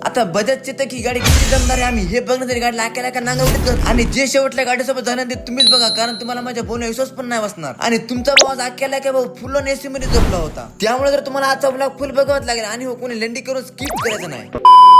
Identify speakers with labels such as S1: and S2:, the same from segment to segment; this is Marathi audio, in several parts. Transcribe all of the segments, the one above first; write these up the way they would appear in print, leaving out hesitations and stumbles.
S1: आता बजाजची तर की गाडी किती जमणार आहे आम्ही हे बघण्यासाठी गाडी लाका लाका नांगवत आणि जे शेवटल्या गाडीसोबत जाणार ते तुम्हीच बघा, कारण तुम्हाला माझ्या बोलण्या विश्वास पण नाही बसणार. आणि तुमचा भाऊ आख्याला काय भाऊ फुल एसी मध्ये झोपला होता, त्यामुळे जर तुम्हाला आजचा ब्लॉग फुल बघावं लागेल आणि हो कोणी लेंडी करून स्किप करायचं नाही.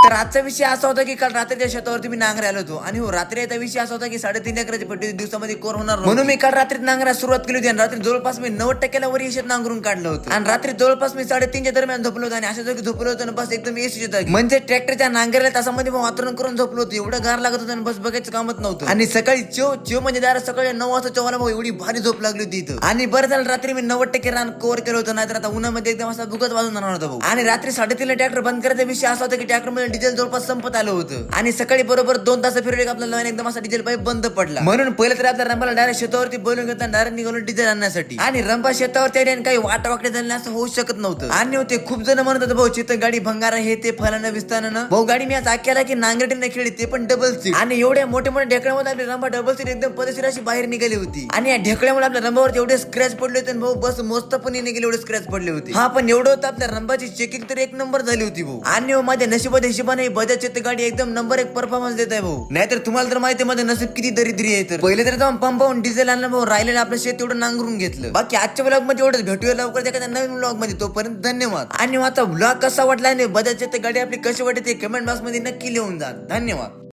S1: तर आजचा विषय असा होता की काल रात्रीच्या शेतावरती मी नांगरे आलो होतो आणि हो रात्री विषय असा होता की 3.5 एकराची पट्टी दिवसामध्ये कोर होणार म्हणून मी काल रात्री नांगराला सुरुवात केली होती आणि रात्री जवळपास मी 90% वर शेत नांगरून काढलं होतं आणि रात्री जवळपास मी 3:30च्या दरम्यान झोपलो होतो आणि अशा जागी झोपलो होतो आणि बस एकदम एसी जागी म्हणजे ट्रॅक्टरच्या नांगरला तासामध्ये वातावरण करून झोपलो होतो. एवढं गार लागत होतं आणि बस बघायचं कामच नव्हतं. आणि सकाळी चिव म्हणजे दारा सकाळी 9 वाजता चव्हाला भाऊ एवढी भारी झोप लागली होती इथं. आणि बरं झालं रात्री मी 90% रान कव्हर केलं होतं, नाहीतर आता उन्हामध्ये एकदम असा दुखत वाजून जाणार होता भाऊ. आणि रात्री 3:30ला ट्रॅक्टर बंद करायचा विषय असा होता की ट्रॅक्टर मध्ये डिझेल जवळपास संपत आलं होतं आणि सकाळी बरोबर 2 तास फिरवले आपला लाईन एकदम असा डिझेल पाईप बंद पडला. म्हणून पहिले तर आपल्या रंबाला डायरेक्ट शेतावरती बोलून घेतला, डायरेक्ट निघालो डिझेल आणण्यासाठी. आणि रंबा शेतावरती आली आणि काही वाटावाकडे झाले असं होऊ शकत नव्हतं. आणि होते खूप जण म्हणत होते भाऊ चित्र गाडी भंगार आहे ते फलानं विस्तारानं. भाऊ गाडी मी आज आख्याला की नांगरटीने खेळली ते पण डबल सीट आणि एवढ्या मोठ्या मोठ्या ढेकळ्यामध्ये आपली रंबा डबल सीट एकदम पदशीर अशी बाहेर निघाली होती. आणि या ढेकळ्यामुळे आपल्या रंबावर एवढे स्क्रॅच पडले होते भाऊ, बस मस्त पण निघाले एवढे स्क्रॅच पडले होते. हा पण एवढं होतं आपल्या रंबाची चेकिंग तर 1 नंबर झाली होती भाऊ. आणि माझ्या नशिबाच्या हिशोबाने बजाजची गाडी एकदम नंबर 1 परफॉर्मन्स देत आहे भाऊ. नाहीतर तुम्हाला तर माहिती माझं नशीब किती दरिद्री आहे. तर पहिले तर जाऊन पंपावून डिझेल आणलं भाऊ, राहिलेलं आपलं शेत एवढं नांगरून घेतलं. बाकी आजच्या ब्लॉग मध्ये एवढंच, भेटूया लवकर एखाद्या नवीन ब्लॉग मध्ये. तोपर्यंत धन्यवाद. आणि आता ब्लॉग कसा वाटला आणि बजाजची गाडी आपली कशी वाटते ते कमेंट बॉक्स मध्ये नक्की लिहून जा. धन्यवाद.